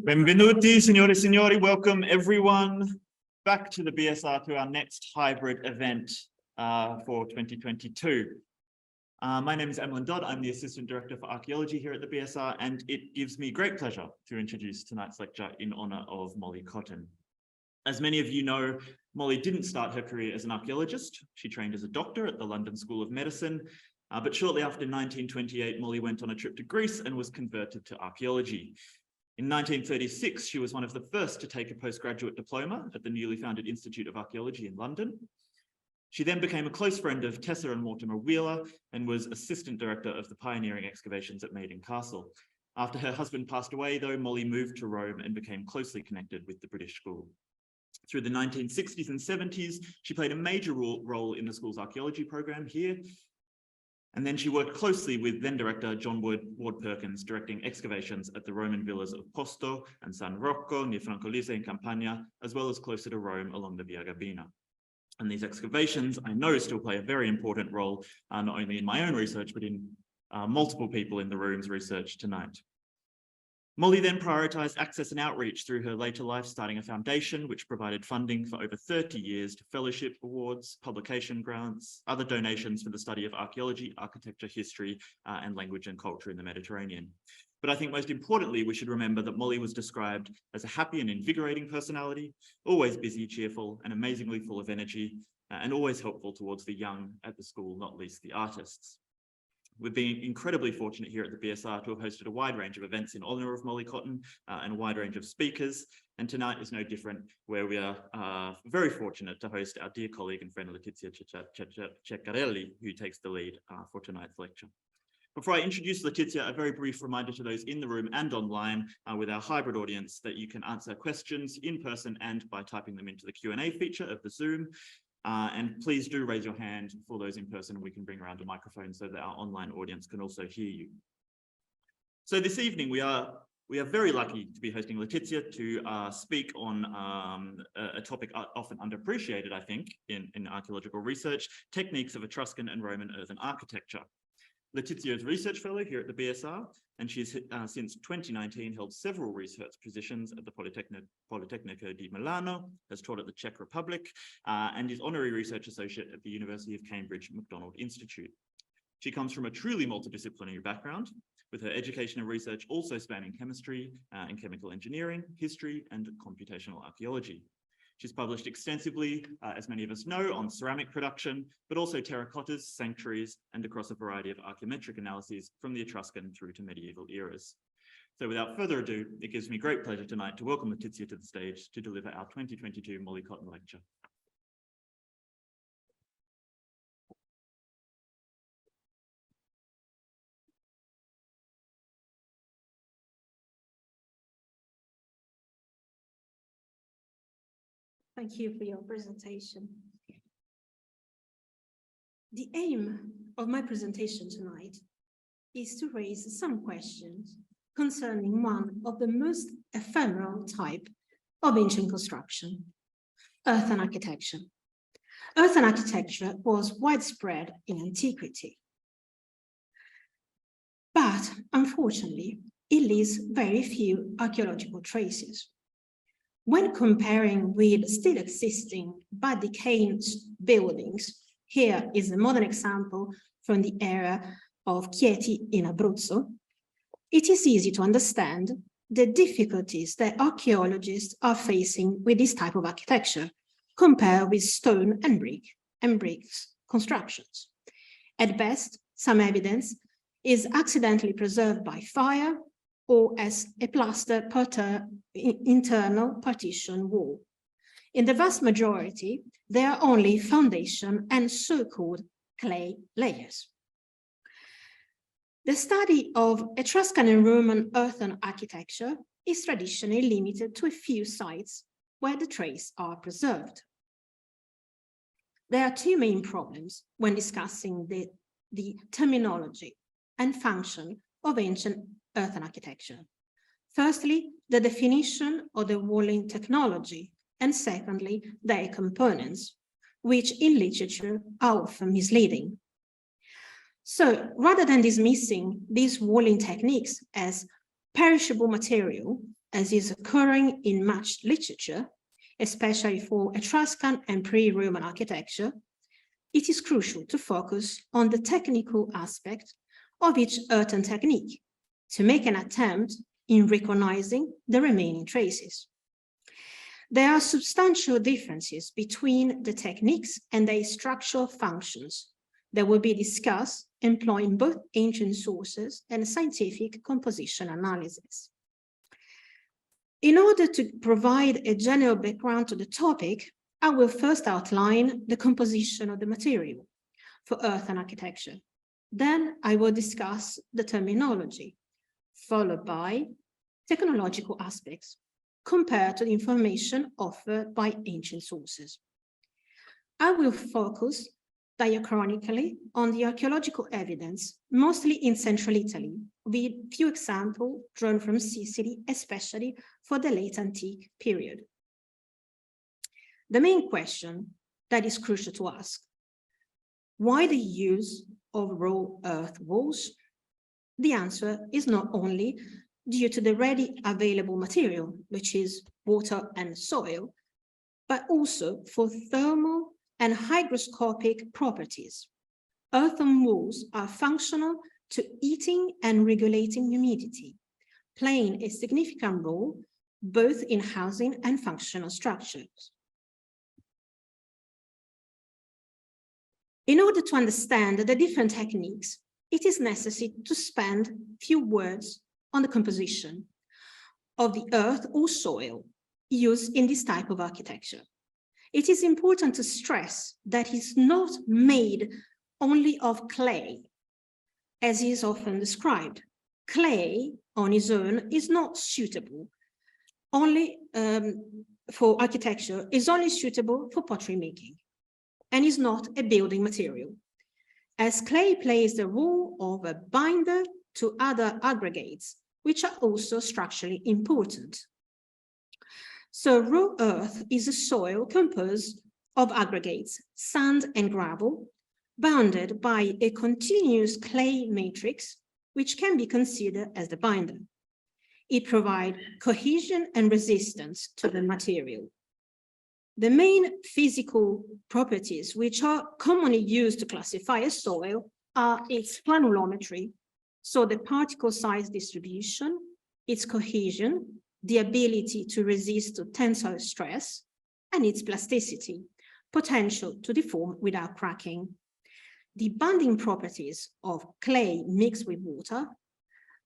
Benvenuti, signore e signori. Welcome everyone back to the BSR, to our next hybrid event for 2022. My name is Emlyn Dodd. I'm the Assistant Director for Archaeology here at the BSR, and it gives me great pleasure to introduce tonight's lecture in honor of Molly Cotton. As many of you know, Molly didn't start her career as an archaeologist. She trained as a doctor at the London School of Medicine, but shortly after 1928, Molly went on a trip to Greece and was converted to archaeology. In 1936, she was one of the first to take a postgraduate diploma at the newly founded Institute of Archaeology in London. She then became a close friend of Tessa and Mortimer Wheeler and was assistant director of the pioneering excavations at Maiden Castle. After her husband passed away, though, Molly moved to Rome and became closely connected with the British school. Through the 1960s and 70s, she played a major role in the school's archaeology program here. And then she worked closely with then director John Ward Perkins, directing excavations at the Roman villas of Posto and San Rocco near Francolise in Campania, as well as closer to Rome along the Via Gabina. And these excavations, I know, still play a very important role, not only in my own research, but in multiple people in the room's research tonight. Molly then prioritized access and outreach through her later life, starting a foundation which provided funding for over 30 years to fellowship awards, publication grants, other donations for the study of archaeology, architecture, history, and language and culture in the Mediterranean. But I think most importantly, we should remember that Molly was described as a happy and invigorating personality, always busy, cheerful, and amazingly full of energy, and always helpful towards the young at the school, not least the artists. We've been incredibly fortunate here at the BSR to have hosted a wide range of events in honor of Molly Cotton and a wide range of speakers. And tonight is no different, where we are very fortunate to host our dear colleague and friend Letizia Ceccarelli, who takes the lead for tonight's lecture. Before I introduce Letizia, a very brief reminder to those in the room and online with our hybrid audience that you can answer questions in person and by typing them into the Q&A feature of the Zoom. And please do raise your hand for those in person, and we can bring around a microphone so that our online audience can also hear you. So this evening, we are very lucky to be hosting Letizia to speak on a topic often underappreciated, I think, in archaeological research: techniques of Etruscan and Roman earthen architecture. Letizia is a research fellow here at the BSR, and she's since 2019 held several research positions at the Politecnico di Milano, has taught at the Czech Republic, and is honorary research associate at the University of Cambridge MacDonald Institute. She comes from a truly multidisciplinary background, with her education and research also spanning chemistry and chemical engineering, history, and computational archaeology. She's published extensively, as many of us know, on ceramic production, but also terracottas, sanctuaries, and across a variety of archaeometric analyses from the Etruscan through to medieval eras. So without further ado, it gives me great pleasure tonight to welcome Letizia to the stage to deliver our 2022 Molly Cotton lecture. Thank you for your presentation. The aim of my presentation tonight is to raise some questions concerning one of the most ephemeral type of ancient construction, earthen architecture. Earthen architecture was widespread in antiquity, but unfortunately, it leaves very few archaeological traces. When comparing with still existing but decaying buildings, here is a modern example from the area of Chieti in Abruzzo, it is easy to understand the difficulties that archaeologists are facing with this type of architecture compared with stone and bricks constructions. At best, some evidence is accidentally preserved by fire or as a plaster internal partition wall. In the vast majority, there are only foundation and so-called clay layers. The study of Etruscan and Roman earthen architecture is traditionally limited to a few sites where the traces are preserved. There are two main problems when discussing the terminology and function of ancient earthen architecture. Firstly, the definition of the walling technology, and secondly, their components, which in literature are often misleading. So rather than dismissing these walling techniques as perishable material as is occurring in much literature, especially for Etruscan and pre-Roman architecture, it is crucial to focus on the technical aspect of each earthen technique to make an attempt in recognizing the remaining traces. There are substantial differences between the techniques and their structural functions that will be discussed employing both ancient sources and scientific composition analysis. In order to provide a general background to the topic, I will first outline the composition of the material for earthen architecture. Then I will discuss the terminology, followed by technological aspects compared to the information offered by ancient sources. I will focus diachronically on the archaeological evidence, mostly in central Italy, with few examples drawn from Sicily, especially for the late antique period. The main question that is crucial to ask: why the use of raw earth walls? The answer is not only due to the ready available material, which is water and soil, but also for thermal and hygroscopic properties. Earthen walls are functional to heating and regulating humidity, playing a significant role both in housing and functional structures. In order to understand the different techniques, it is necessary to spend a few words on the composition of the earth or soil used in this type of architecture. It is important to stress that it's not made only of clay, as is often described. Clay on its own is not suitable only for architecture, is only suitable for pottery making, and is not a building material, as clay plays the role of a binder to other aggregates, which are also structurally important. So raw earth is a soil composed of aggregates, sand and gravel, bounded by a continuous clay matrix, which can be considered as the binder. It provides cohesion and resistance to the material. The main physical properties which are commonly used to classify a soil are its granulometry, so the particle size distribution, its cohesion, the ability to resist to tensile stress, and its plasticity, potential to deform without cracking. The bonding properties of clay mixed with water,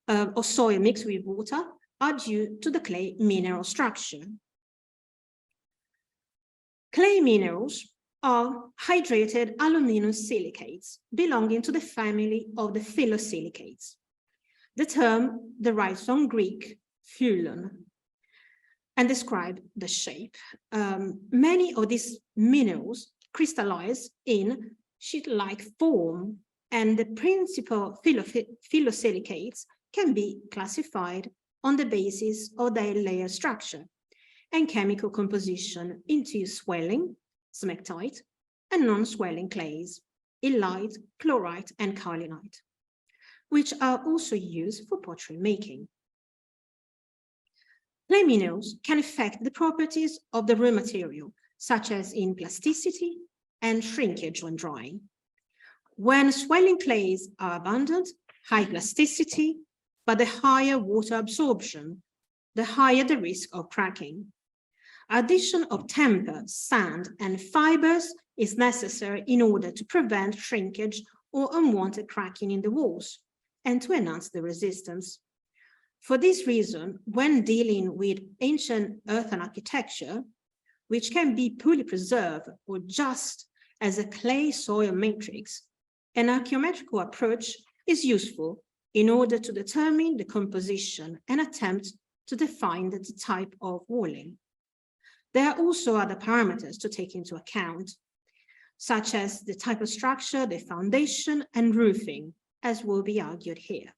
or soil mixed with water, are due to the clay mineral structure. Clay minerals are hydrated aluminum silicates belonging to the family of the phyllosilicates. The term derives from Greek phyllon and describe the shape. Many of these minerals crystallize in sheet-like form, and the principal phyllosilicates can be classified on the basis of their layer structure and chemical composition into swelling, smectite, and non-swelling clays, illite, chlorite, and kaolinite, which are also used for pottery making. Clay minerals can affect the properties of the raw material, such as in plasticity and shrinkage when drying. When swelling clays are abundant, high plasticity, but the higher water absorption, the higher the risk of cracking. Addition of temper, sand, and fibers is necessary in order to prevent shrinkage or unwanted cracking in the walls and to enhance the resistance. For this reason, when dealing with ancient earthen architecture, which can be poorly preserved or just as a clay soil matrix, an archaeometrical approach is useful in order to determine the composition and attempt to define the type of walling. There are also other parameters to take into account, such as the type of structure, the foundation, and roofing, as will be argued here.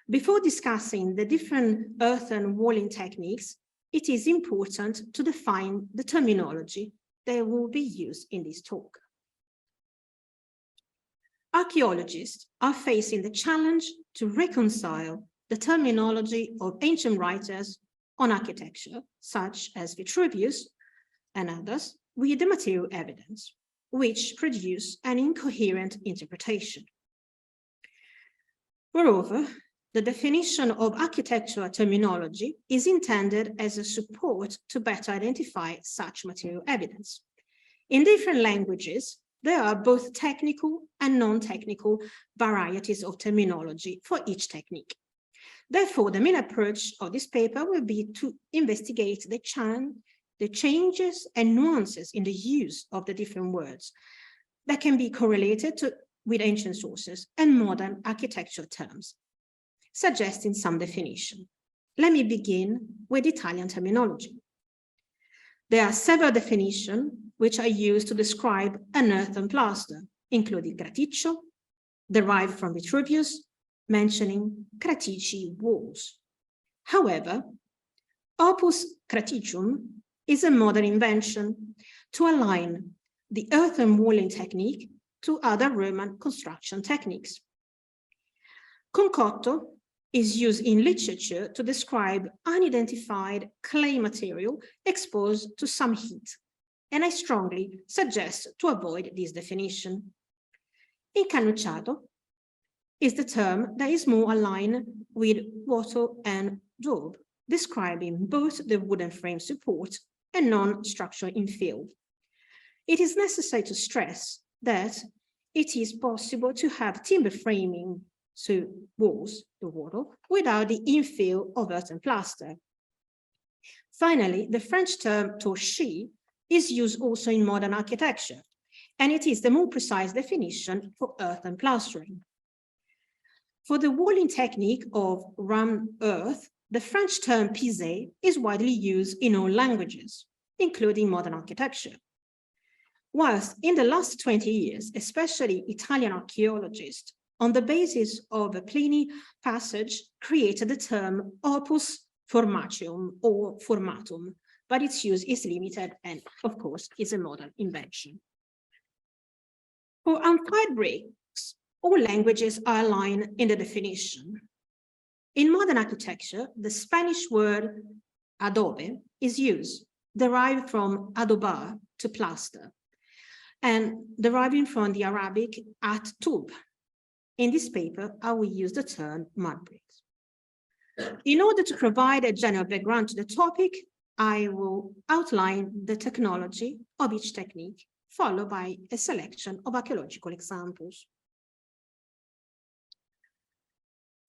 Before discussing the different earthen walling techniques, it is important to define the terminology that will be used in this talk. Archaeologists are facing the challenge to reconcile the terminology of ancient writers on architecture, such as Vitruvius and others, with the material evidence, which produce an incoherent interpretation. Moreover, the definition of architectural terminology is intended as a support to better identify such material evidence. In different languages, there are both technical and non-technical varieties of terminology for each technique. Therefore, the main approach of this paper will be to investigate the changes and nuances in the use of the different words that can be correlated with ancient sources and modern architectural terms, suggesting some definition. Let me begin with Italian terminology. There are several definitions which are used to describe an earthen plaster, including graticcio, derived from Vitruvius, mentioning Cratici walls. However, opus Craticium is a modern invention to align the earthen walling technique to other Roman construction techniques. Concotto is used in literature to describe unidentified clay material exposed to some heat, and I strongly suggest to avoid this definition. Incannucciato is the term that is more aligned with wattle-and-daub, describing both the wooden frame support and non-structural infill. It is necessary to stress that it is possible to have timber framing, so walls, the wattle, without the infill of earthen plaster. Finally, the French term torchis is used also in modern architecture, and it is the more precise definition for earthen plastering. For the walling technique of rammed earth, the French term pisé is widely used in all languages, including modern architecture. Whilst in the last 20 years, especially Italian archaeologists, on the basis of a Pliny passage, created the term opus formatium or formatum, but its use is limited and, of course, is a modern invention. For unfired bricks, all languages are aligned in the definition. In modern architecture, the Spanish word adobe is used, derived from adobar, to plaster, and deriving from the Arabic at-tub. In this paper, I will use the term mud bricks. In order to provide a general background to the topic, I will outline the technology of each technique, followed by a selection of archaeological examples.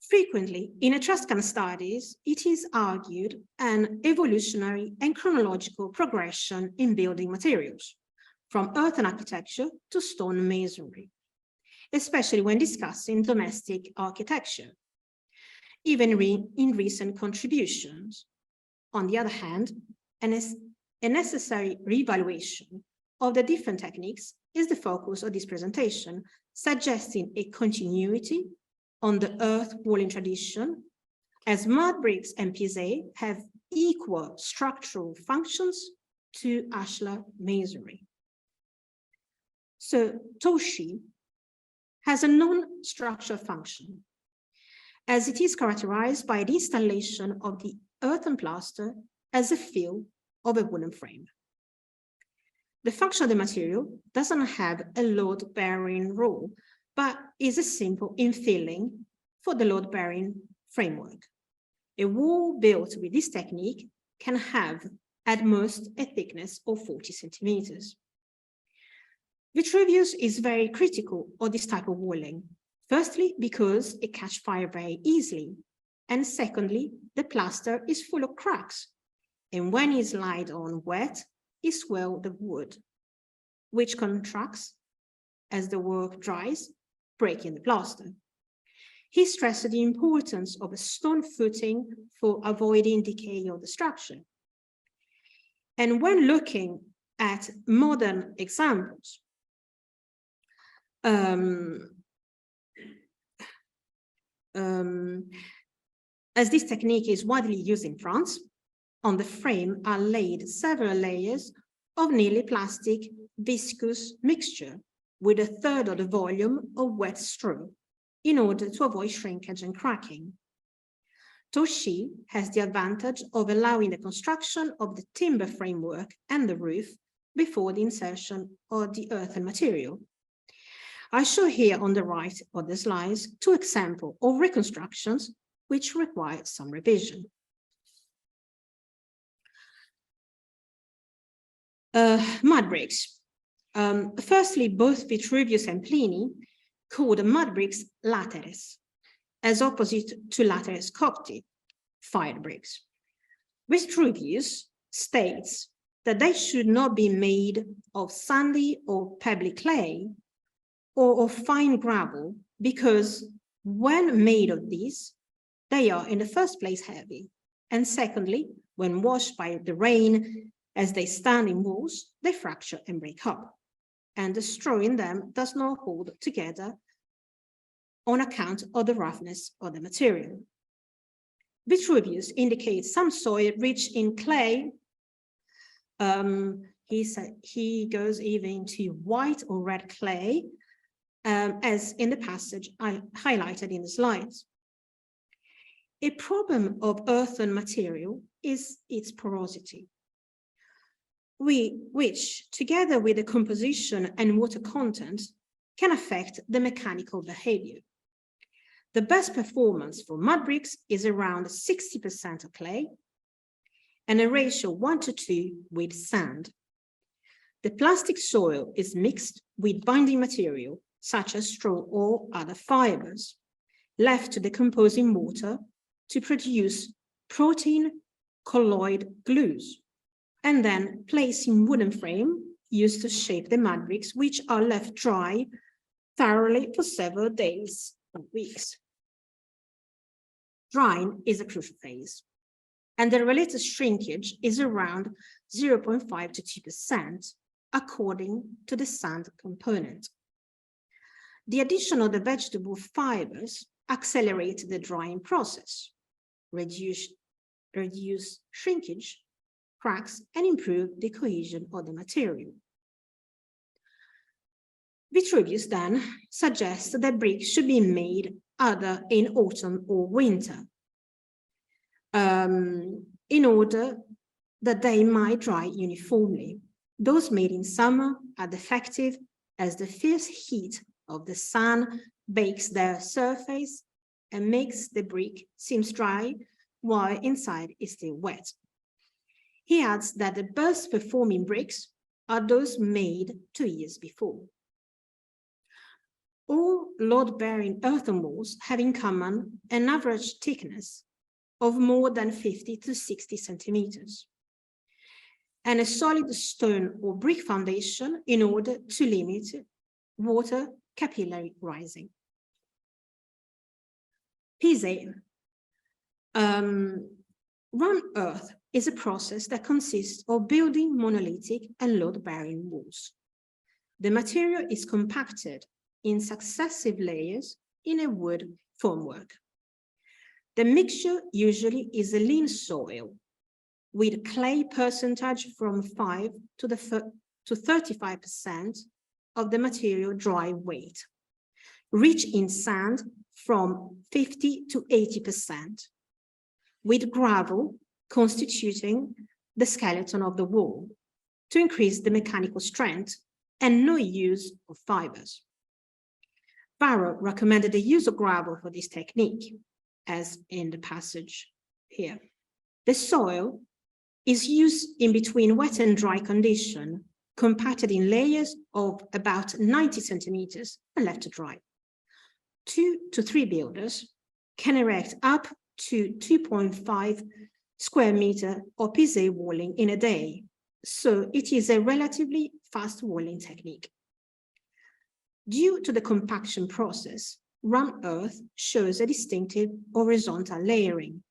Frequently, in Etruscan studies, it is argued an evolutionary and chronological progression in building materials, from earthen architecture to stone masonry, especially when discussing domestic architecture, even in recent contributions. On the other hand, a necessary reevaluation of the different techniques is the focus of this presentation, suggesting a continuity on the earth walling tradition, as mud bricks and pisé have equal structural functions to ashlar masonry. So toshi has a non-structural function, as it is characterized by the installation of the earthen plaster as a fill of a wooden frame. The function of the material doesn't have a load-bearing role, but is a simple infilling for the load-bearing framework. A wall built with this technique can have at most a thickness of 40 centimeters. Vitruvius is very critical of this type of walling. Firstly, because it catches fire very easily. And secondly, the plaster is full of cracks. And when it's laid on wet, it swells the wood, which contracts as the work dries, breaking the plaster. He stressed the importance of a stone footing for avoiding decay of the structure. And when looking at modern examples, as this technique is widely used in France, on the frame are laid several layers of nearly plastic viscous mixture with a third of the volume of wet straw in order to avoid shrinkage and cracking. Toshi has the advantage of allowing the construction of the timber framework and the roof before the insertion of the earthen material. I show here on the right of the slides 2 examples of reconstructions which require some revision. Mud bricks. Firstly, both Vitruvius and Pliny called mud bricks lateres, as opposite to lateres cocti, fire bricks. Vitruvius states that they should not be made of sandy or pebbly clay or of fine gravel, because when made of these, they are in the first place heavy, and secondly, when washed by the rain as they stand in walls, they fracture and break up, and the straw in them does not hold together on account of the roughness of the material. Vitruvius indicates some soil rich in clay. He goes even to white or red clay, as in the passage I highlighted in the slides. A problem of earthen material is its porosity, which, together with the composition and water content, can affect the mechanical behavior. The best performance for mud bricks is around 60% of clay and a ratio 1:2 with sand. The plastic soil is mixed with binding material, such as straw or other fibers, left to decompose in water to produce protein colloid glues, and then placed in wooden frame used to shape the mud bricks, which are left dry thoroughly for several days or weeks. Drying is a crucial phase, and the related shrinkage is around 0.5 to 2%, according to the sand component. The addition of the vegetable fibers accelerates the drying process, reduce shrinkage, cracks, and improve the cohesion of the material. Vitruvius then suggests that bricks should be made either in autumn or winter, in order that they might dry uniformly. Those made in summer are defective, as the fierce heat of the sun bakes their surface and makes the brick seem dry while inside is still wet. He adds that the best performing bricks are those made 2 years before. All load-bearing earthen walls have in common an average thickness of more than 50 to 60 centimeters, and a solid stone or brick foundation in order to limit water capillary rising. Pisé. Run earth is a process that consists of building monolithic and load-bearing walls. The material is compacted in successive layers in a wood formwork. The mixture usually is a lean soil with clay percentage from 5 to 35% of the material dry weight, rich in sand from 50 to 80%, with gravel constituting the skeleton of the wall to increase the mechanical strength, and no use of fibers. Varro recommended the use of gravel for this technique, as in the passage here. The soil is used in between wet and dry condition, compacted in layers of about 90 centimeters and left to dry. 2 to 3 builders can erect up to 2.5 square meter of Pisé walling in a day, so it is a relatively fast walling technique. Due to the compaction process, run earth shows a distinctive horizontal layering.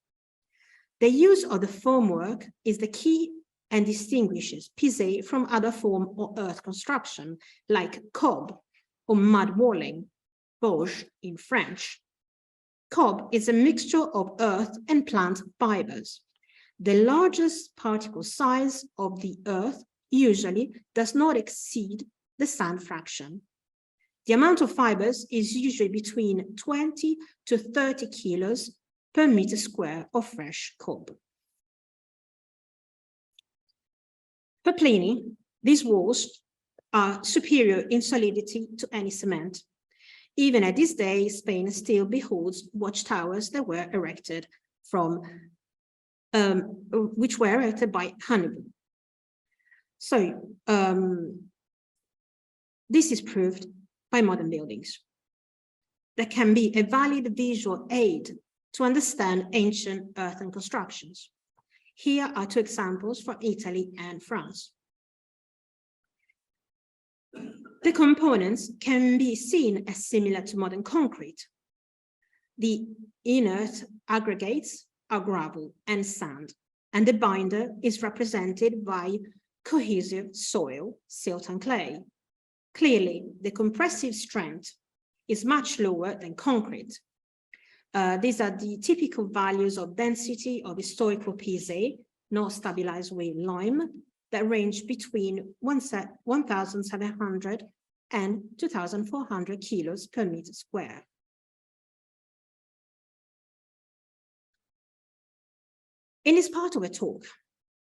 The use of the formwork is the key and distinguishes Pisé from other forms of earth construction, like cob or mud walling, bauge in French. Cob is a mixture of earth and plant fibers. The largest particle size of the earth usually does not exceed the sand fraction. The amount of fibers is usually between 20 to 30 kilos per meter square of fresh cob. Per Pliny, these walls are superior in solidity to any cement. Even at this day, Spain still beholds watchtowers that were erected which were erected by Hannibal. So this is proved by modern buildings. That can be a valid visual aid to understand ancient earthen constructions. Here are two examples from Italy and France. The components can be seen as similar to modern concrete. The inert aggregates are gravel and sand, and the binder is represented by cohesive soil, silt and clay. Clearly, the compressive strength is much lower than concrete. These are the typical values of density of historical pieces, not stabilized with lime, that range between 1,700 and 2,400 kilos per meter square. In this part of a talk,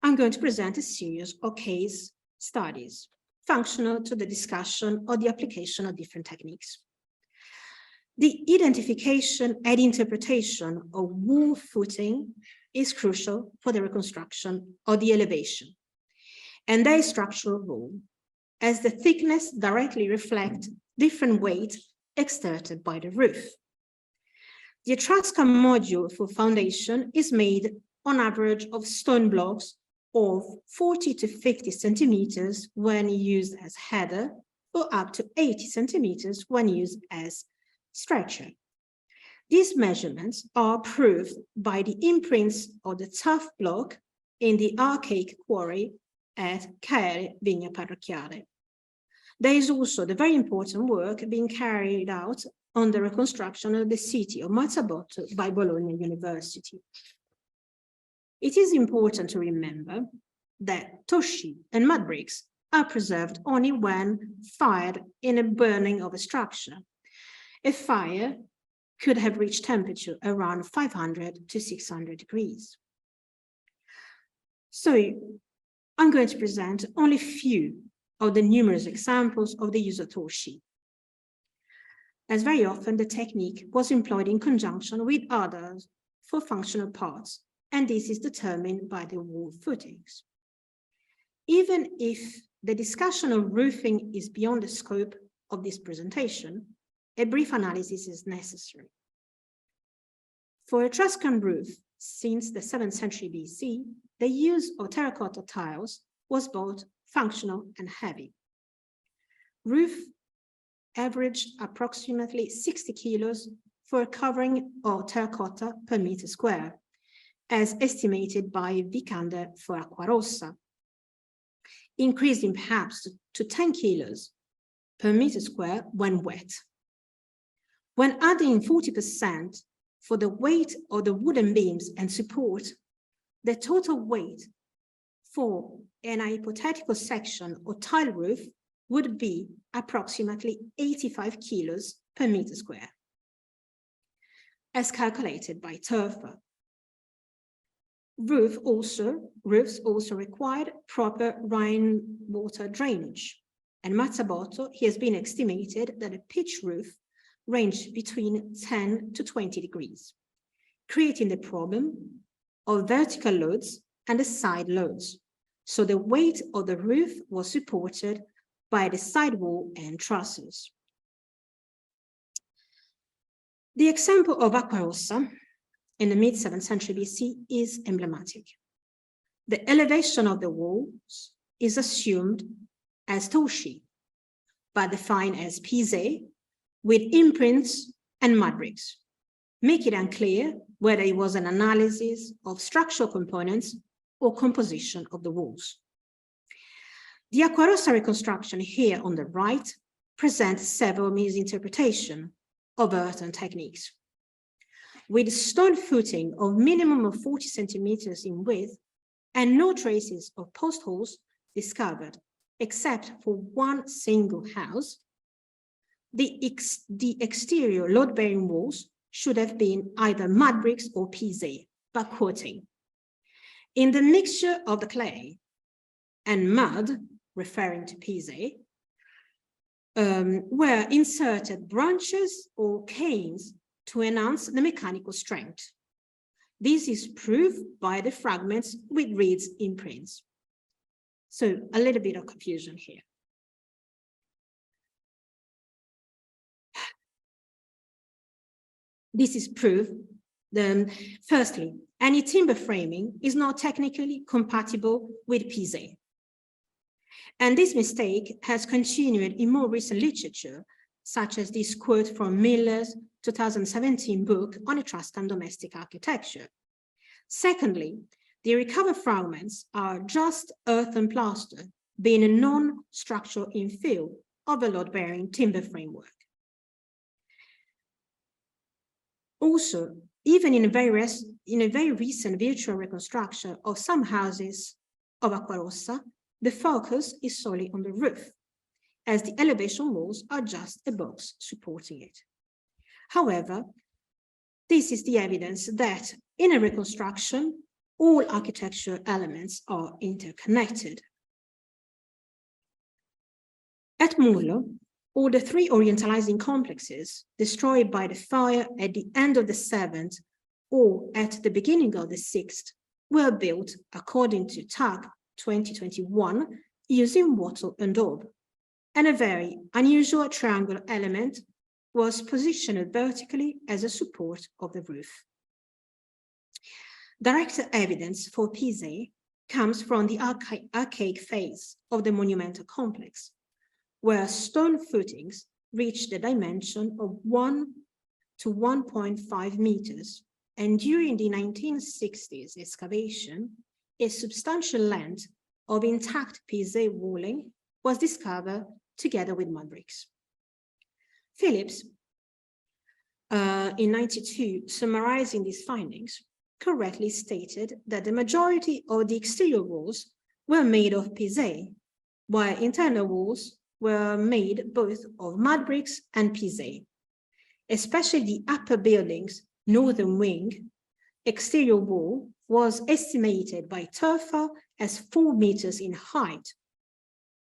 I'm going to present a series of case studies functional to the discussion or the application of different techniques. The identification and interpretation of wall footing is crucial for the reconstruction of the elevation and their structural role, as the thickness directly reflects different weight exerted by the roof. The Etruscan module for foundation is made on average of stone blocks of 40 to 50 centimeters when used as header, or up to 80 centimeters when used as stretcher. These measurements are proved by the imprints of the tough block in the archaic quarry at Caere Vigna Parrocchiale. There is also the very important work being carried out on the reconstruction of the city of Mazzabotto by Bologna University. It is important to remember that toshi and mud bricks are preserved only when fired in a burning of a structure. A fire could have reached temperature around 500 to 600 degrees. So I'm going to present only a few of the numerous examples of the use of toshi, as very often the technique was employed in conjunction with others for functional parts, and this is determined by the wall footings. Even if the discussion of roofing is beyond the scope of this presentation, a brief analysis is necessary. For Etruscan roof, since the 7th century BC, the use of terracotta tiles was both functional and heavy. Roof averaged approximately 60 kilos for a covering of terracotta per meter square, as estimated by Vikander for Acquarossa, increasing perhaps to 10 kilos per meter square when wet. When adding 40% for the weight of the wooden beams and support, the total weight for an hypothetical section or tile roof would be approximately 85 kilos per meter square, as calculated by Turfer. Roofs also required proper rainwater drainage, and Mazzabotto has been estimated that a pitch roof ranged between 10 to 20 degrees, creating the problem of vertical loads and the side loads. So the weight of the roof was supported by the sidewall and trusses. The example of Acquarossa in the mid-7th century BC is emblematic. The elevation of the walls is assumed as toshi, but defined as pise, with imprints and mud bricks, making it unclear whether it was an analysis of structural components or composition of the walls. The Acquarossa reconstruction here on the right presents several misinterpretations of earthen techniques. With stone footing of minimum of 40 centimeters in width and no traces of post holes discovered, except for one single house, the exterior load-bearing walls should have been either mud bricks or pisé, but quoting, "In the mixture of the clay and mud," referring to pisé, were inserted branches or canes to enhance the mechanical strength. This is proved by the fragments with reeds imprints. So a little bit of confusion here. This is proof. Firstly, any timber framing is not technically compatible with pisé. And this mistake has continued in more recent literature, such as this quote from Miller's 2017 book on Etruscan domestic architecture. Secondly, the recovered fragments are just earthen plaster, being a non-structural infill of a load-bearing timber framework. Also, even in a very recent virtual reconstruction of some houses of Acquarossa, the focus is solely on the roof, as the elevation walls are just a box supporting it. However, this is the evidence that in a reconstruction, all architectural elements are interconnected. At Murlo, all the three orientalizing complexes destroyed by the fire at the end of the 7th or at the beginning of the 6th were built according to TAG 2021 using wattle-and-daub, and a very unusual triangular element was positioned vertically as a support of the roof. Direct evidence for pisé comes from the archaic phase of the monumental complex, where stone footings reached the dimension of 1 to 1.5 meters, and during the 1960s excavation, a substantial length of intact pisé walling was discovered together with mud bricks. Phillips, in 92, summarizing these findings, correctly stated that the majority of the exterior walls were made of pisé, while internal walls were made both of mud bricks and pisé. Especially the upper building's northern wing exterior wall was estimated by Turfa as 4 meters in height,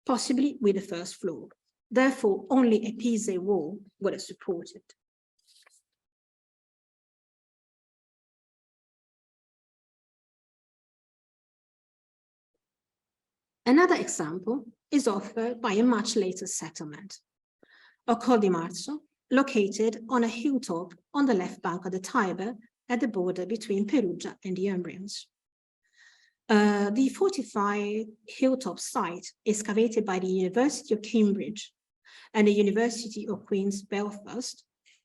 possibly with the first floor. Therefore, only a pisé wall would have supported. Another example is offered by a much later settlement, Ocol di Marzo, located on a hilltop on the left bank of the Tiber at the border between Perugia and the Umbrians. The fortified hilltop site, excavated by the University of Cambridge and the University of Queen's Belfast,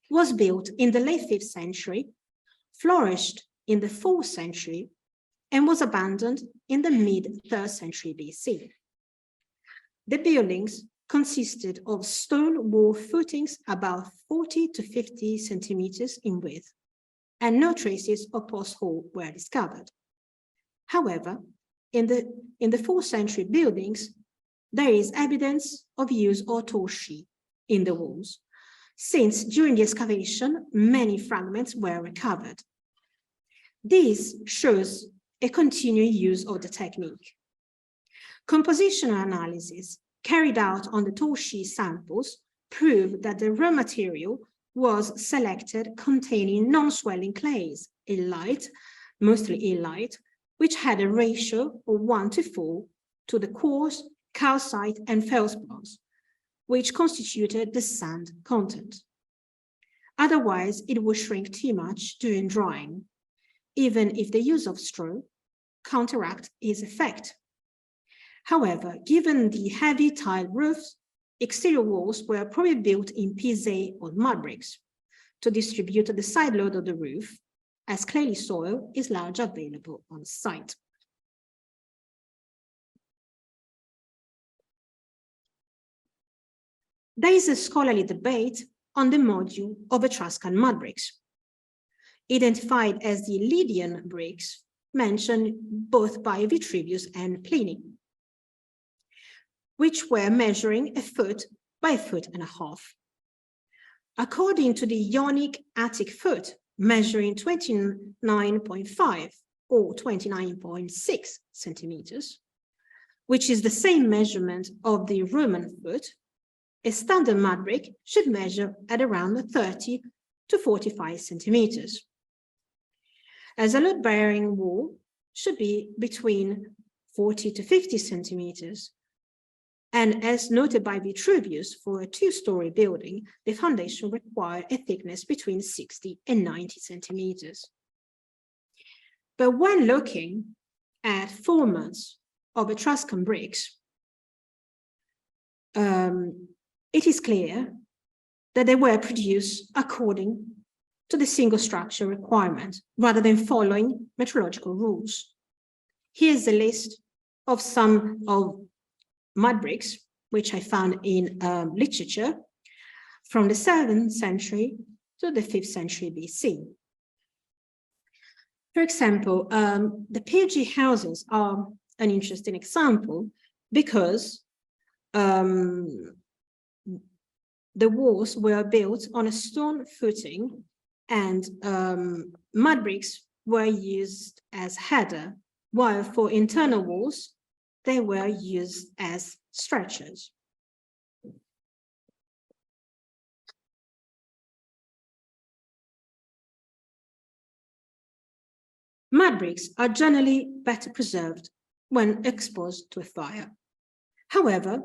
was built in the late 5th century, flourished in the 4th century, and was abandoned in the mid-3rd century BC. The buildings consisted of stone wall footings about 40 to 50 centimeters in width, and no traces of post hole were discovered. However, in the 4th century buildings, there is evidence of use of torchi in the walls, since during the excavation, many fragments were recovered. This shows a continued use of the technique. Compositional analysis carried out on the torchi samples proved that the raw material was selected containing non-swelling clays, mostly illite, which had a ratio of 1:4 to the coarse, calcite, and feldspars, which constituted the sand content. Otherwise, it would shrink too much during drying, even if the use of straw counteracts its effect. However, given the heavy tiled roofs, exterior walls were probably built in pisé or mud bricks to distribute the side load of the roof, as clayey soil is largely available on site. There is a scholarly debate on the module of Etruscan mud bricks, identified as the Lydian bricks mentioned both by Vitruvius and Pliny, which were measuring 1 foot by 1.5 feet. according to the Ionic Attic foot, measuring 29.5 or 29.6 centimeters, which is the same measurement of the Roman foot, a standard mud brick should measure at around 30 to 45 centimeters. As a load-bearing wall should be between 40 to 50 centimeters. And as noted by Vitruvius, for a two-story building, the foundation requires a thickness between 60 and 90 centimeters. But when looking at formats of Etruscan bricks, it is clear that they were produced according to the single structure requirement rather than following metrological rules. Here's a list of some of mud bricks, which I found in literature from the 7th century to the 5th century BC. For example, the PG houses are an interesting example because the walls were built on a stone footing and mud bricks were used as header, while for internal walls, they were used as structures. Mud bricks are generally better preserved when exposed to a fire. However,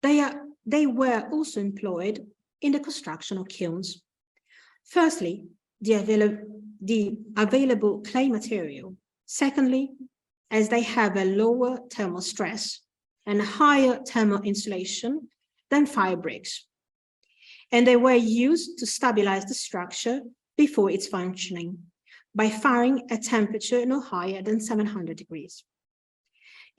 they were also employed in the construction of kilns. Firstly, the available clay material. Secondly, as they have a lower thermal stress and a higher thermal insulation than fire bricks. And they were used to stabilize the structure before its functioning by firing at temperature no higher than 700 degrees.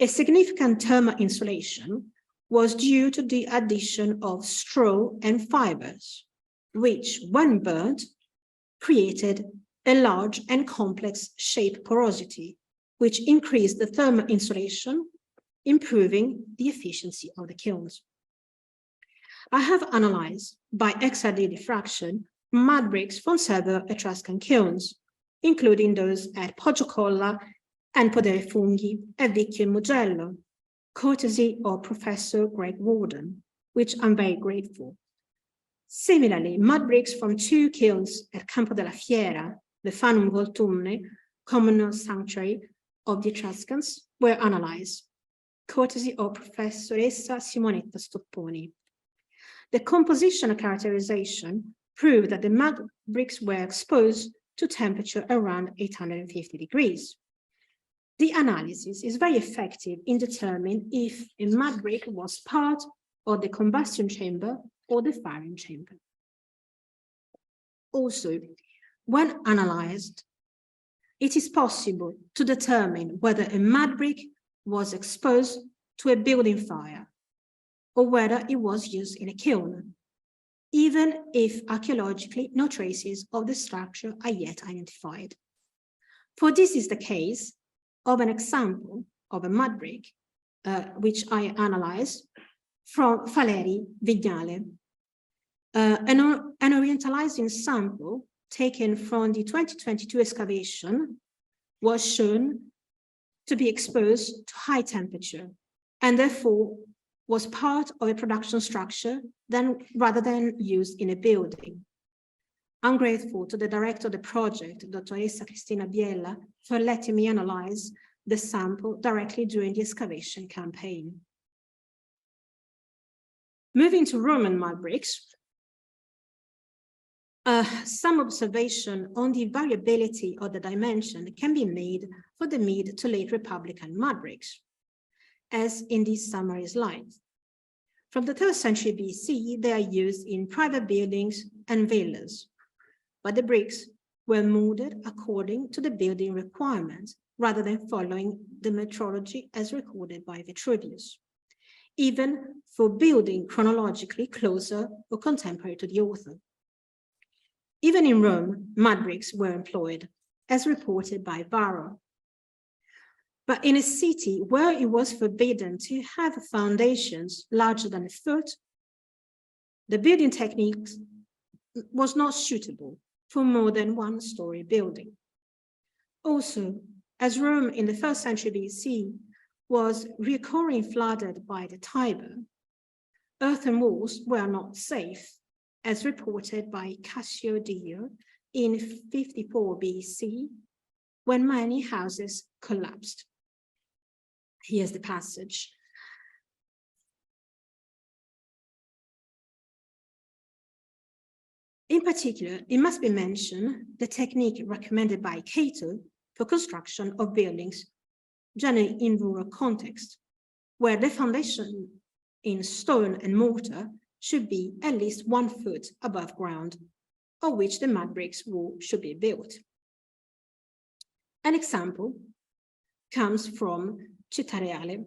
A significant thermal insulation was due to the addition of straw and fibers, which, when burnt, created a large and complex shape porosity, which increased the thermal insulation, improving the efficiency of the kilns. I have analyzed by XRD diffraction mud bricks from several Etruscan kilns, including those at Poggiocolla and Podere Funghi at Vicchio and Mugello, courtesy of Professor Greg Warden, which I'm very grateful. Similarly, mud bricks from two kilns at Campo della Fiera, the Fanum Voltumne, communal sanctuary of the Etruscans, were analyzed, courtesy of Professoressa Simonetta Stopponi. The compositional characterization proved that the mud bricks were exposed to temperature around 850 degrees. The analysis is very effective in determining if a mud brick was part of the combustion chamber or the firing chamber. Also, when analyzed, it is possible to determine whether a mud brick was exposed to a building fire or whether it was used in a kiln, even if archaeologically no traces of the structure are yet identified. For this is the case of an example of a mud brick, which I analyzed from Valeri Vignale. An orientalizing sample taken from the 2022 excavation was shown to be exposed to high temperature and therefore was part of a production structure rather than used in a building. I'm grateful to the director of the project, Dottoressa Cristina Biella, for letting me analyze the sample directly during the excavation campaign. Moving to Roman mud bricks, some observation on the variability of the dimension can be made for the mid to late Republican mud bricks, as in these summary slides. From the 3rd century BC, they are used in private buildings and villas, but the bricks were molded according to the building requirements rather than following the metrology as recorded by Vitruvius, even for building chronologically closer or contemporary to the author. Even in Rome, mud bricks were employed, as reported by Varro. But in a city where it was forbidden to have foundations larger than a foot, the building techniques was not suitable for more than one-story building. Also, as Rome in the 1st century BC was recurring flooded by the Tiber, earthen walls were not safe, as reported by Cassio Dio in 54 BC, when many houses collapsed. Here's the passage. In particular, it must be mentioned the technique recommended by Cato for construction of buildings, generally in rural context, where the foundation in stone and mortar should be at least 1 foot above ground, on which the mud bricks wall should be built. An example comes from Città Reale,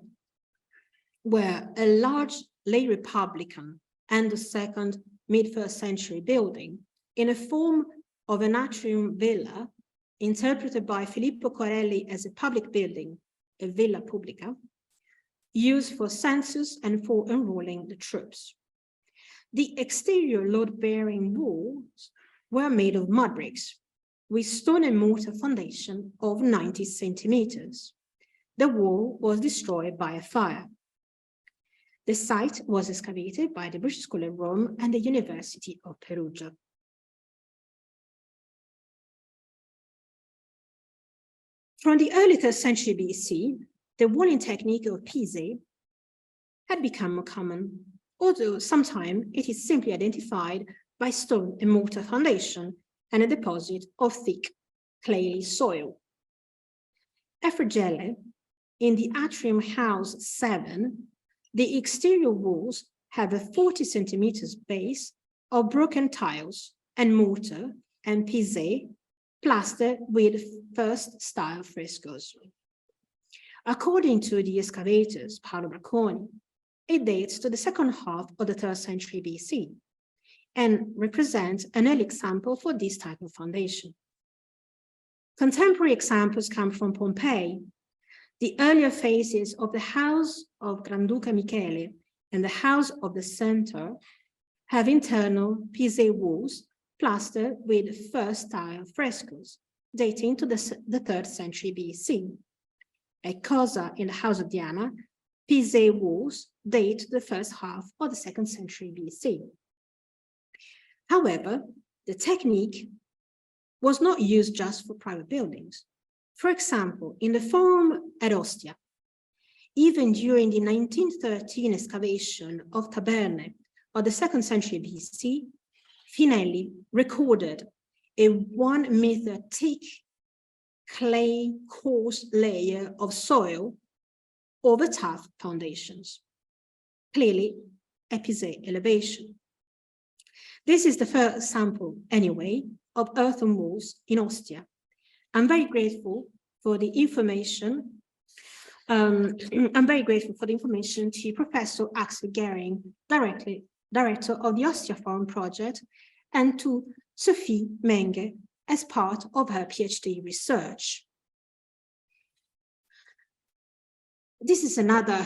where a large late Republican and the second mid-1st century building in a form of an atrium villa interpreted by Filippo Corelli as a public building, a villa pubblica, used for census and for enrolling the troops. The exterior load-bearing walls were made of mud bricks with stone and mortar foundation of 90 centimeters. The wall was destroyed by a fire. The site was excavated by the British School of Rome and the University of Perugia. From the early 3rd century BC, the walling technique of Pise had become more common, although sometimes it is simply identified by stone and mortar foundation and a deposit of thick, clayey soil. At Fregelle, in the atrium house 7, the exterior walls have a 40 centimeters base of broken tiles and mortar and Pise plastered with 1st style frescoes. According to the excavators, Paolo Bracconi, it dates to the 2nd half of the 3rd century BC and represents an early example for this type of foundation. Contemporary examples come from Pompeii. The earlier phases of the house of Granduca Michele and the house of the center have internal Pise walls plastered with 1st style frescoes dating to the 3rd century BC. At Cosa in the house of Diana, Pise walls date to the 1st half of the 2nd century BC. However, the technique was not used just for private buildings. For example, in the Forum at Ostia, even during the 1913 excavation of Taberne of the 2nd century BC, Finelli recorded a 1 meter thick clay coarse layer of soil over tough foundations, clearly a Pise elevation. This is the first sample, anyway, of earthen walls in Ostia. I'm very grateful for the information. To Professor Axel Gehring, director of the Ostia Forum project, and to Sophie Menge as part of her PhD research. This is another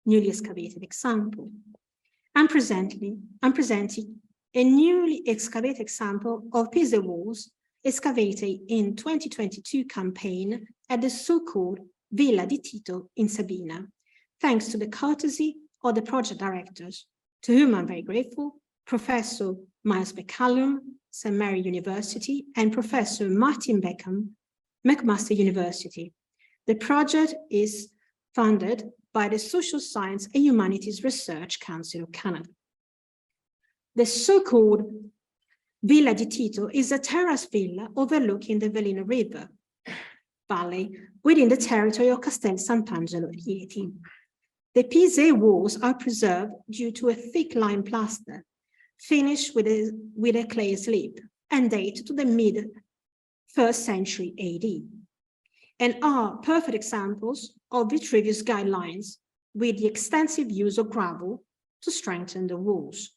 newly excavated example. I'm presenting a newly excavated example of Pise walls excavated in 2022 campaign at the so-called Villa di Tito in Sabina, thanks to the courtesy of the project directors, to whom I'm very grateful, Professor Miles Beccallum, St. Mary University, and Professor Martin Beckham, McMaster University. The project is funded by the Social Science and Humanities Research Council of Canada. The so-called Villa di Tito is a terrace villa overlooking the Velino River valley within the territory of Castel Sant'Angelo Rieti. The Pise walls are preserved due to a thick lime plaster finished with a clay slab and date to the mid-1st century AD, and are perfect examples of Vitruvius guidelines with the extensive use of gravel to strengthen the walls.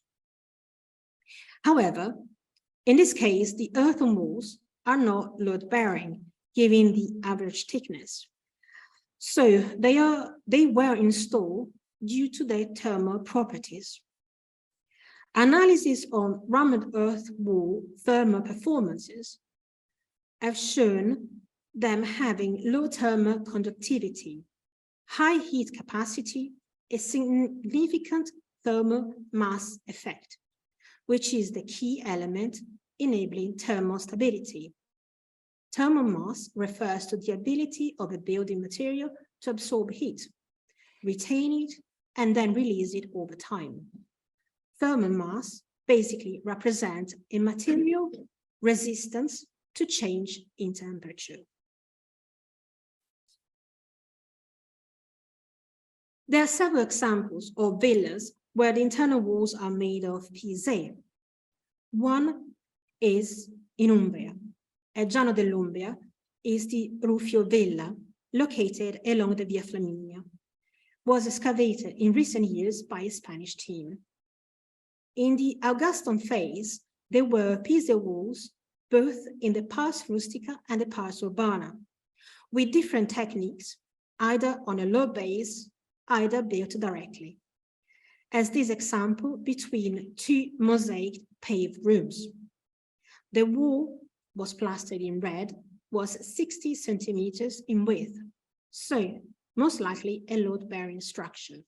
However, in this case, the earthen walls are not load-bearing, given the average thickness. So they were installed due to their thermal properties. Analysis on rounded earth wall thermal performances have shown them having low thermal conductivity, high heat capacity, a significant thermal mass effect, which is the key element enabling thermal stability. Thermal mass refers to the ability of a building material to absorb heat, retain it, and then release it over time. Thermal mass basically represents a material resistance to change in temperature. There are several examples of villas where the internal walls are made of pise. One is in Umbria. At Giano dell'Umbria is the Rufio Villa, located along the Via Flaminia. Was excavated in recent years by a Spanish team. In the Augustan phase, there were pise walls both in the pars rustica and the pars urbana, with different techniques, either on a low base, either built directly, as this example between two mosaic paved rooms. The wall was plastered in red, was 60 centimeters in width, so most likely a load-bearing structure.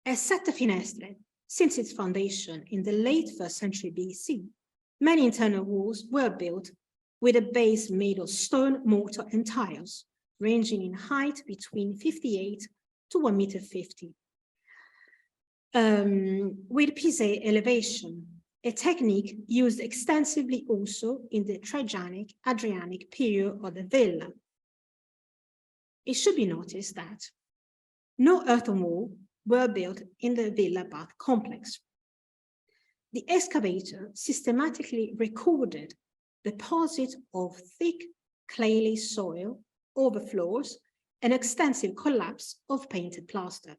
As Sette Finestre, since its foundation in the late 1st century BC, many internal walls were built with a base made of stone, mortar, and tiles, ranging in height between 58 to 1.50 meters, with pise elevation, a technique used extensively also in the Trajannic Adrianic period of the villa. It should be noticed that no earthen wall were built in the villa bath complex. The excavator systematically recorded deposit of thick clayey soil over floors and extensive collapse of painted plaster.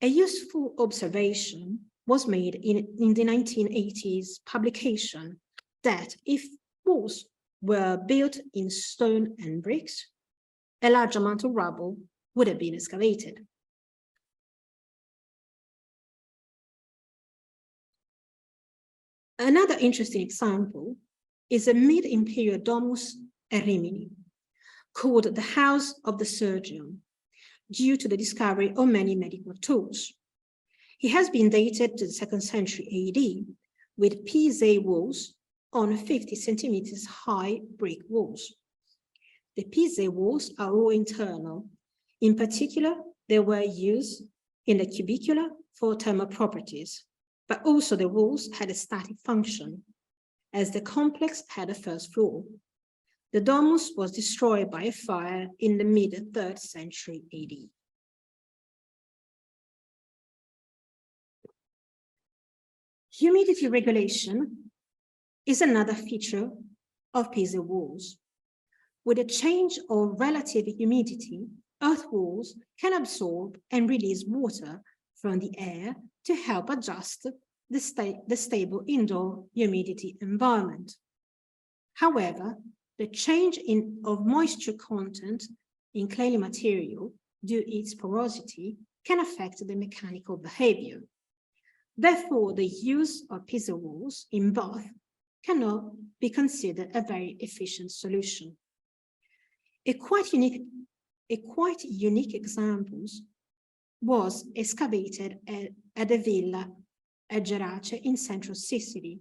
A useful observation was made in the 1980s publication that if walls were built in stone and bricks, a large amount of rubble would have been excavated. Another interesting example is a mid-imperial domus at Rimini, called the House of the Surgeon, due to the discovery of many medical tools. It has been dated to the 2nd century AD, with pise walls on 50 centimeters high brick walls. The pise walls are all internal. In particular, they were used in the cubicula for thermal properties, but also the walls had a static function, as the complex had a 1st floor. The domus was destroyed by a fire in the mid-3rd century AD. Humidity regulation is another feature of pise walls. With a change of relative humidity, earth walls can absorb and release water from the air to help adjust the stable indoor humidity environment. However, the change of moisture content in clayey material due to its porosity can affect the mechanical behavior. Therefore, the use of pise walls in bath cannot be considered a very efficient solution. A quite unique example was excavated at a villa at Gerace in central Sicily,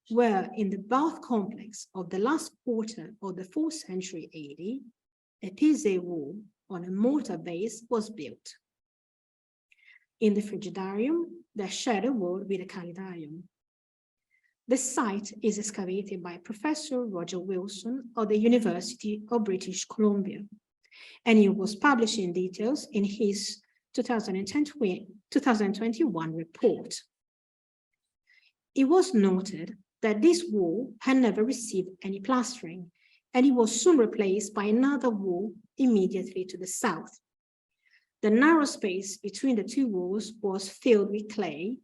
where in the bath complex of the last quarter of the 4th century AD, a pise wall on a mortar base was built. In the frigidarium, they shared a wall with a calidarium. The site is excavated by Professor Roger Wilson of the University of British Columbia, and it was published in details in his 2021 report. It was noted that this wall had never received any plastering, and it was soon replaced by another wall immediately to the south. The narrow space between the two walls was filled with clay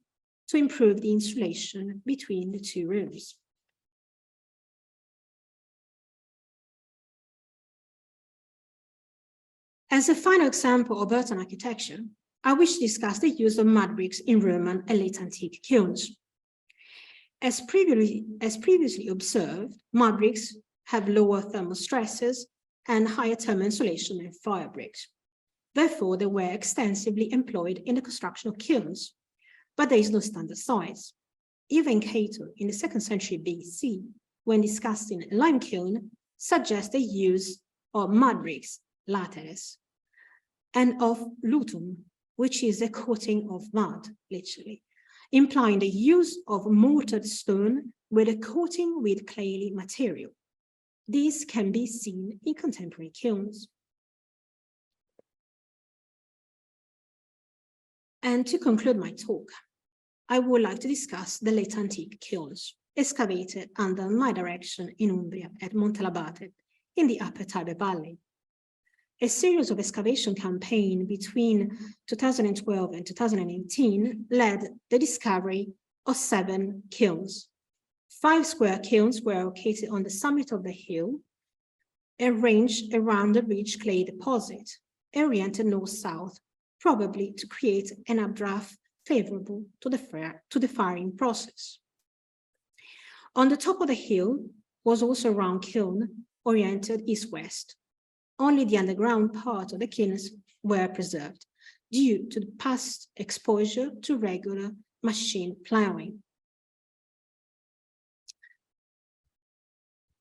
to improve the insulation between the two rooms. As a final example of earthen architecture, I wish to discuss the use of mud bricks in Roman and late antique kilns. As previously observed, mud bricks have lower thermal stresses and higher thermal insulation than fire bricks. Therefore, they were extensively employed in the construction of kilns, but there is no standard size. Even Cato, in the 2nd century BC, when discussing a lime kiln, suggests the use of mud bricks, lateres, and of lutum, which is a coating of mud, literally, implying the use of mortared stone with a coating with clayey material. These can be seen in contemporary kilns. And to conclude my talk, I would like to discuss the late antique kilns excavated under my direction in Umbria at Montelabate in the Upper Tiber Valley. A series of excavation campaigns between 2012 and 2018 led the discovery of 7 kilns. 5 square kilns were located on the summit of the hill, arranged around the rich clay deposit, oriented north-south, probably to create an updraft favorable to the firing process. On the top of the hill was also a round kiln oriented east-west. Only the underground part of the kilns were preserved due to the past exposure to regular machine plowing.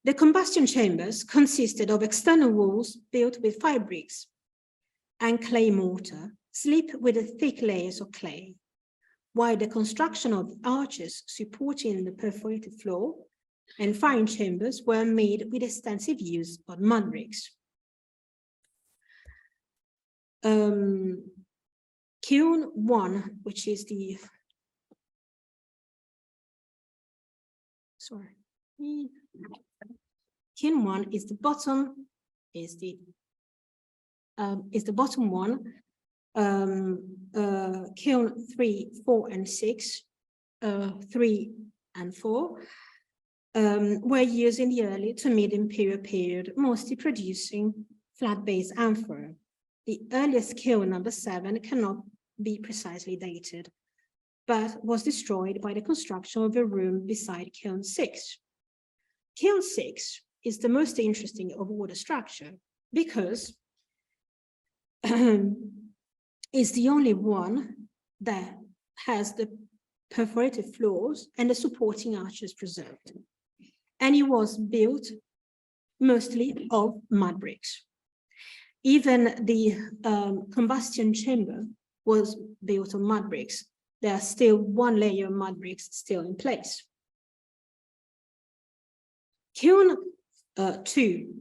The combustion chambers consisted of external walls built with fire bricks and clay mortar, slipped with thick layers of clay, while the construction of arches supporting the perforated floor and firing chambers were made with extensive use of mud bricks. Kiln 1, which is the kiln 1 is the bottom, is the bottom one. Kiln 3, 4, and 6, 3 and 4 were used in the early to mid-imperial period, mostly producing flat base amphora. The earliest kiln, number 7, cannot be precisely dated, but was destroyed by the construction of a room beside kiln 6. Kiln 6 is the most interesting of all the structure because it's the only one that has the perforated floors and the supporting arches preserved. And it was built mostly of mud bricks. Even the combustion chamber was built on mud bricks. There are still 1 layer of mud bricks still in place. Kiln 2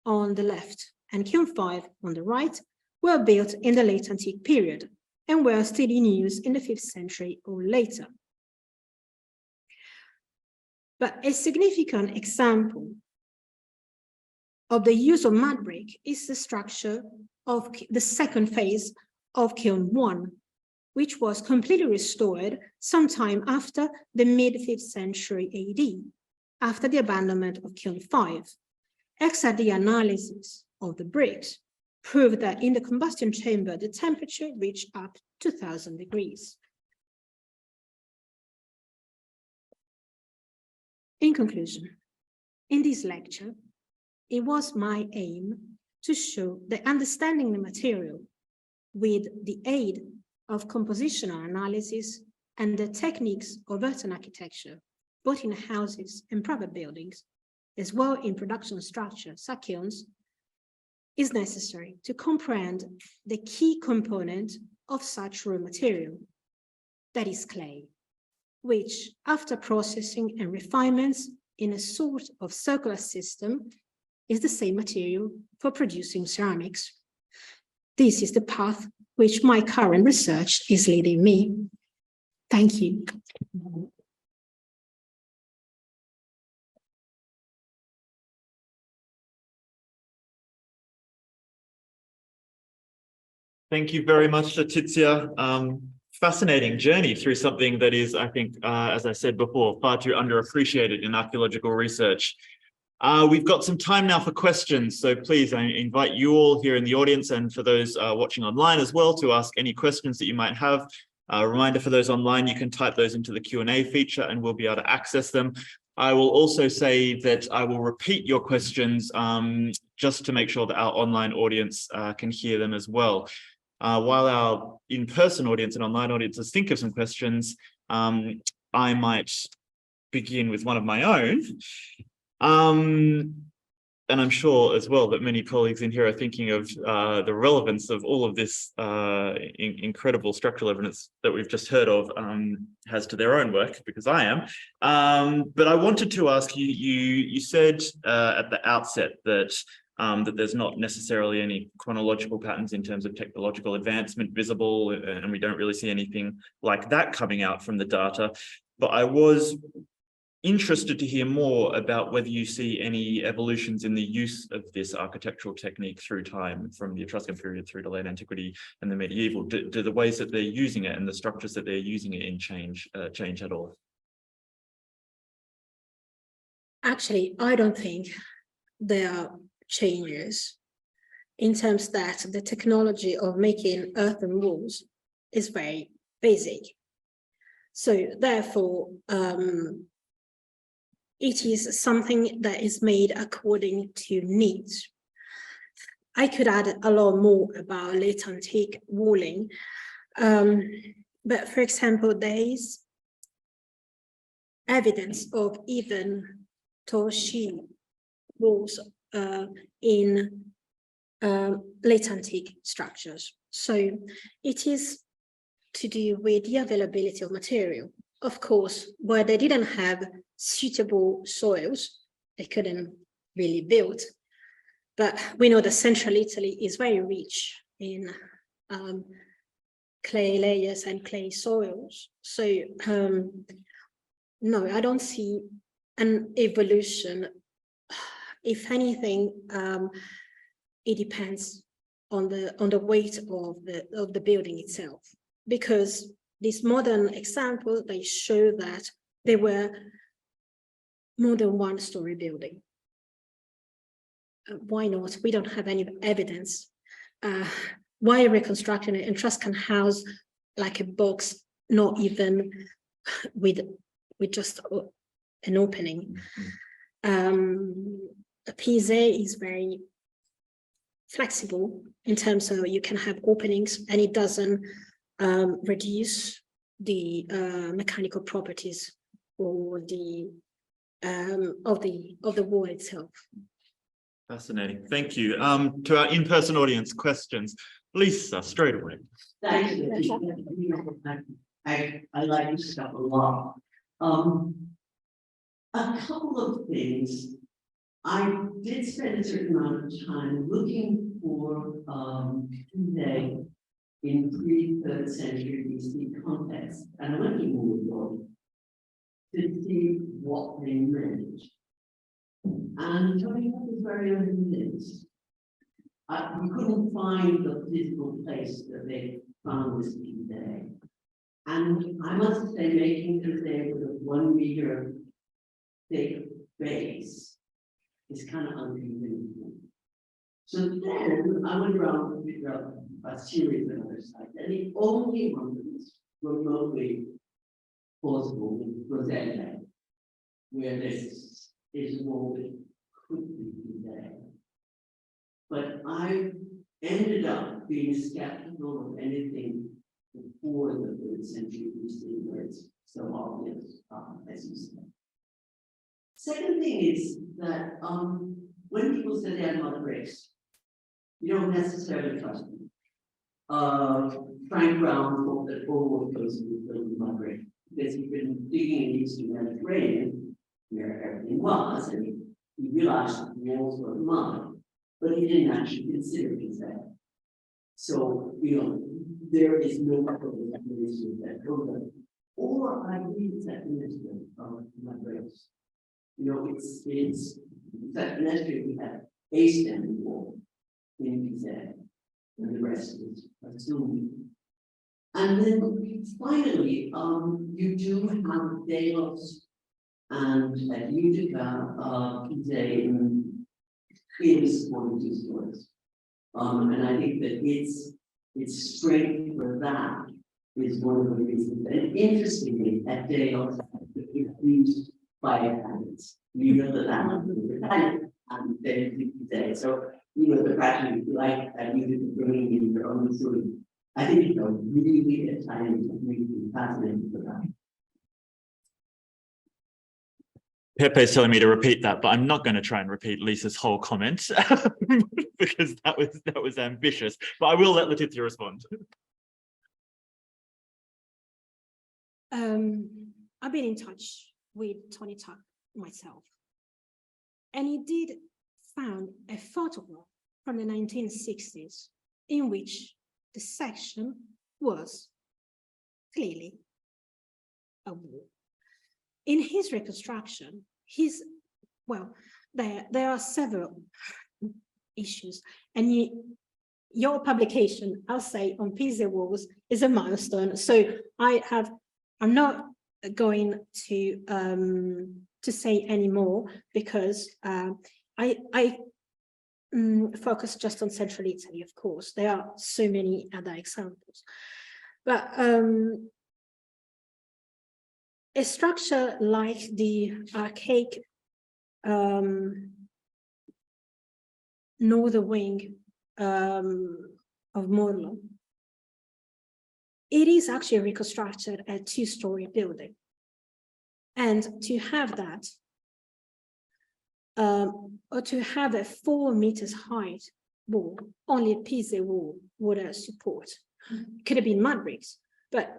on the left and kiln 5 on the right were built in the late antique period and were still in use in the 5th century or later. But a significant example of the use of mud brick is the structure of the second phase of kiln 1, which was completely restored sometime after the mid-5th century AD, after the abandonment of kiln 5. XRD analysis of the bricks proved that in the combustion chamber, the temperature reached up to 1,000 degrees. In conclusion, in this lecture, it was my aim to show that understanding the material with the aid of compositional analysis and the techniques of earthen architecture, both in houses and private buildings, as well in production structures, such kilns, is necessary to comprehend the key component of such raw material, that is clay, which, after processing and refinements in a sort of circular system, is the same material for producing ceramics. This is the path which my current research is leading me. Thank you. Thank you very much, Letizia. Fascinating journey through something that is, I think, as I said before, far too underappreciated in archaeological research. We've got some time now for questions, so please, I invite you all here in the audience and for those watching online as well to ask any questions that you might have. A reminder for those online, you can type those into the Q&A feature and we'll be able to access them. I will also say that I will repeat your questions just to make sure that our online audience can hear them as well. While our in-person audience and online audiences think of some questions, I might begin with one of my own. And I'm sure as well that many colleagues in here are thinking of the relevance of all of this incredible structural evidence that we've just heard of has to their own work, because I am. But I wanted to ask you, you said at the outset that that there's not necessarily any chronological patterns in terms of technological advancement visible, and we don't really see anything like that coming out from the data. But I was interested to hear more about whether you see any evolutions in the use of this architectural technique through time, from the Etruscan period through to late antiquity and the medieval. Do the ways that they're using it and the structures that they're using it in change at all? Actually, I don't think there are changes, in terms that the technology of making earthen walls is very basic. So therefore, it is something that is made according to needs. I could add a lot more about late antique walling, but for example, there is evidence of even tall sheet walls in late antique structures. So it is to do with the availability of material. Of course, where they didn't have suitable soils, they couldn't really build. But we know that central Italy is very rich in clay layers and clay soils. So no, I don't see an evolution. If anything, it depends on the weight of the building itself, because these modern examples, they show that they were more than one-story building. Why not? We don't have any evidence. Why reconstructing an Etruscan house like a box, not even with just an opening? A Pise is very flexible in terms of you can have openings, and it doesn't reduce the mechanical properties or the of the wall itself. Fascinating. Thank you. To our in-person audience, questions. Lisa, straight away. Thank you. I like this stuff a lot. A couple of things. I did spend a certain amount of time looking for today in pre-3rd century BC context, and I went to Google to see what they meant. And coming up was very unconvinced. We couldn't find the physical place that they found this today. And I must say, making today with a 1 meter thick base is kind of unconvincing. So then I went around and figured out a series of other sites, and the only one that was remotely plausible was Roselle, where this is a wall that could be there. But I ended up being skeptical of anything before the 3rd century BC, where it's so obvious, as you said. Second thing is that when people say they have mud bricks, you don't necessarily trust them. Frank Brown thought that all of those were built in mud brick, because he'd been digging in the Eastern Mediterranean, where everything was, and he realized that the walls were mud, but he didn't actually consider it there. So, you know, there is no recognition that over. Or I read definition of mud bricks. You know, it's definition we have a standing wall in Pisa, and the rest is assumed. And then finally, you do have Delos and at Utica, they clearly supporting two stories. And I think that its strength for that is one of the reasons. And interestingly, at Dale, it used by Italians. You know that happened with Italian, and they so you know the passion, if you like, that you did bringing in your own story. I think it's a really Italian, really fascinating for that. Pepe's telling me to repeat that, but I'm not going to try and repeat Lisa's whole comment because that was ambitious. But I will let Letizia respond. I've been in touch with Tony Tuck myself, and he did found a photograph from the 1960s in which the section was clearly a wall. In his reconstruction, there are several issues, and your publication, I'll say, on Pisa walls is a milestone. So I'm not going to say any more because I focus just on Central Italy, of course. There are so many other examples, but a structure like the archaic northern wing of Morlo, it is actually reconstructed a two-story building. And to have that, or to have a 4 meters height wall, only a Pisa wall would support. It could have been mud bricks, but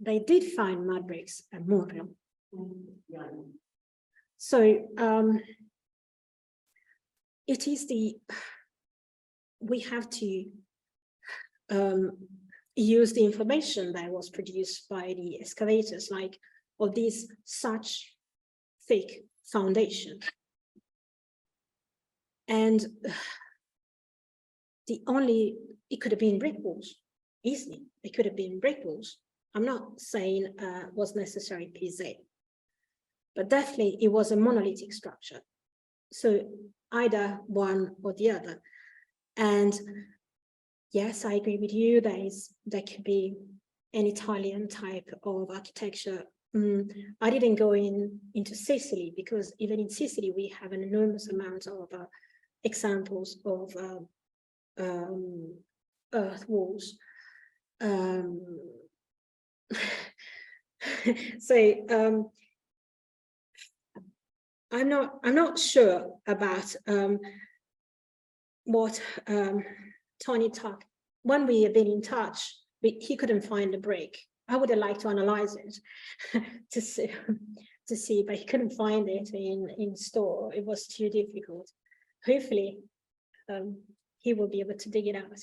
they did find mud bricks at Morlo. So we have to use the information that was produced by the excavators, like of these such thick foundation. And it could have been brick walls, easily. It could have been brick walls. I'm not saying was necessary Pisa, but definitely it was a monolithic structure. So either one or the other. And yes, I agree with you. There could be an Italian type of architecture. I didn't go into Sicily because even in Sicily we have an enormous amount of examples of earth walls. So I'm not sure about what Tony Tuck. When we have been in touch, he couldn't find a brick. I would have liked to analyze it to see, but he couldn't find it in store. It was too difficult. Hopefully, he will be able to dig it out.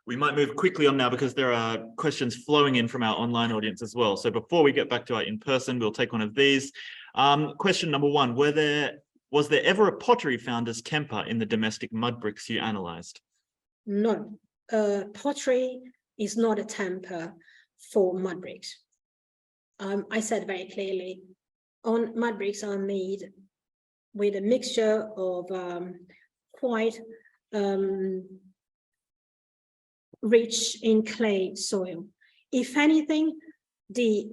We might move quickly on now because there are questions flowing in from our online audience as well. So before we get back to our in-person, we'll take one of these. Question number one, was there ever a pottery found as temper in the domestic mud bricks you analysed? No, pottery is not a temper for mud bricks. I said very clearly, mud bricks are made with a mixture of quite rich in clay soil. If anything, the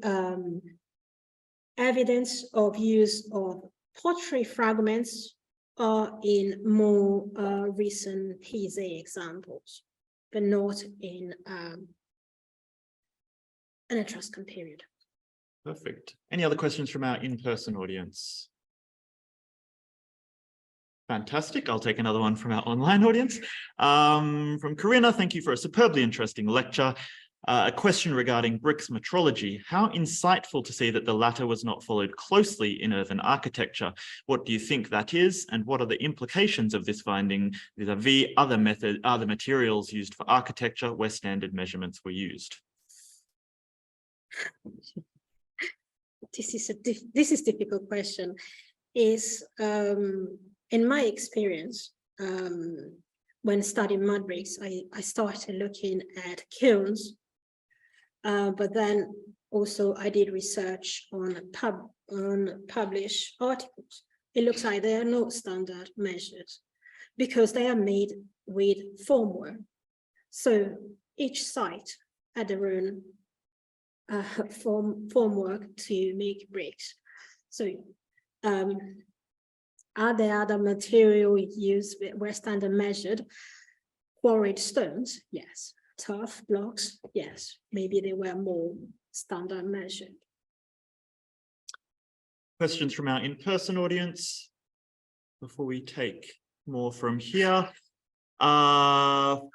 evidence of use of pottery fragments are in more recent Pisa examples, but not in an Etruscan period. Perfect. Any other questions from our in-person audience? Fantastic. I'll take another one from our online audience. From Corinna, thank you for a superbly interesting lecture. A question regarding bricks metrology. How insightful to see that the latter was not followed closely in earthen architecture. What do you think that is? And what are the implications of this finding vis-a-vis other materials used for architecture where standard measurements were used? This is a difficult question. In my experience, when studying mud bricks, I started looking at kilns, but then Also, I did research on published articles. It looks like they are not standard measures because they are made with formwork. So each site had their own formwork to make bricks. So are there other materials used were standard measured? Quarried stones, yes. Tough blocks, yes. Maybe they were more standard measured. Questions from our in-person audience before we take more from here. From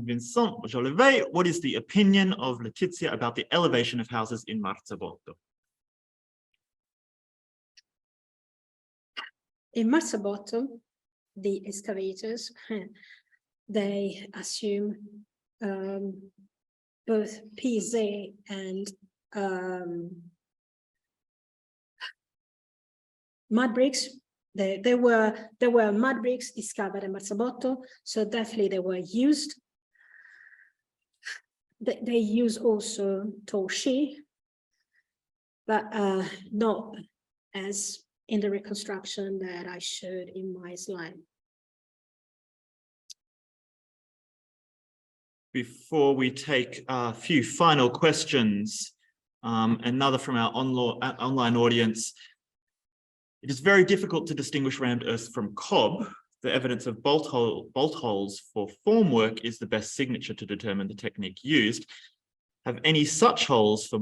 Vincent Jolivet, what is the opinion of Letizia about the elevation of houses in Marzabotto? In Marzabotto, the excavators, they assume both Pise and mud bricks. There were mud bricks discovered in Marzabotto, so definitely they were used. They use also torchi, but not as in the reconstruction that I showed in my slide. Before we take a few final questions, another from our online audience. It is very difficult to distinguish rammed earth from cob. The evidence of bolt holes for formwork is the best signature to determine the technique used. Have any such holes for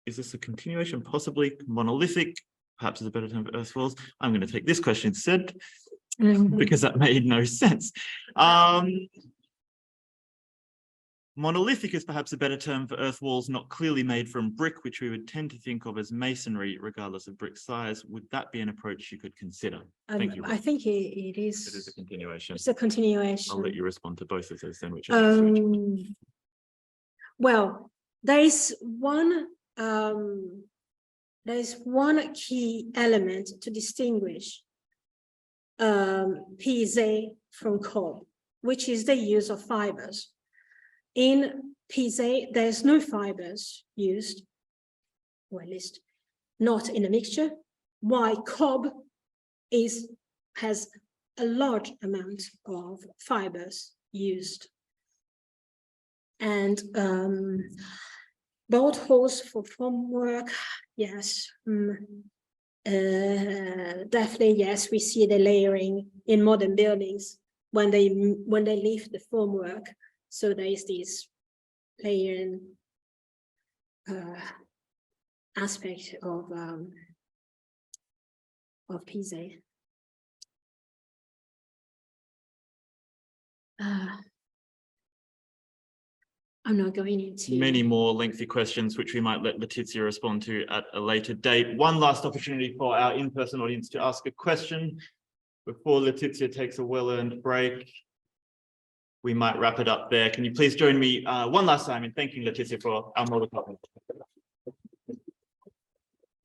is this a continuation? Possibly monolithic, perhaps is a better term for earth walls. I'm going to take this question instead because that made no sense. Monolithic is perhaps a better term for earth walls not clearly made from brick, which we would tend to think of as masonry, regardless of brick size. Would that be an approach you could consider? Thank you. I think it is. It is a continuation. It's a continuation. I'll let you respond to both of those then. Well, there is one key element to distinguish Pise from cob, which is the use of fibers. In Pise, there's no fibers used, or at least not in a mixture, while cob has a large amount of fibers used. And bolt holes for formwork, yes. Definitely, yes, we see the layering in modern buildings when they leave the formwork. So there is this layering aspect of Pise. I'm not going into many more lengthy questions, which we might let Letizia respond to at a later date. One last opportunity for our in-person audience to ask a question before Letizia takes a well-earned break. We might wrap it up there. Can you please join me one last time in thanking Letizia for our model topic?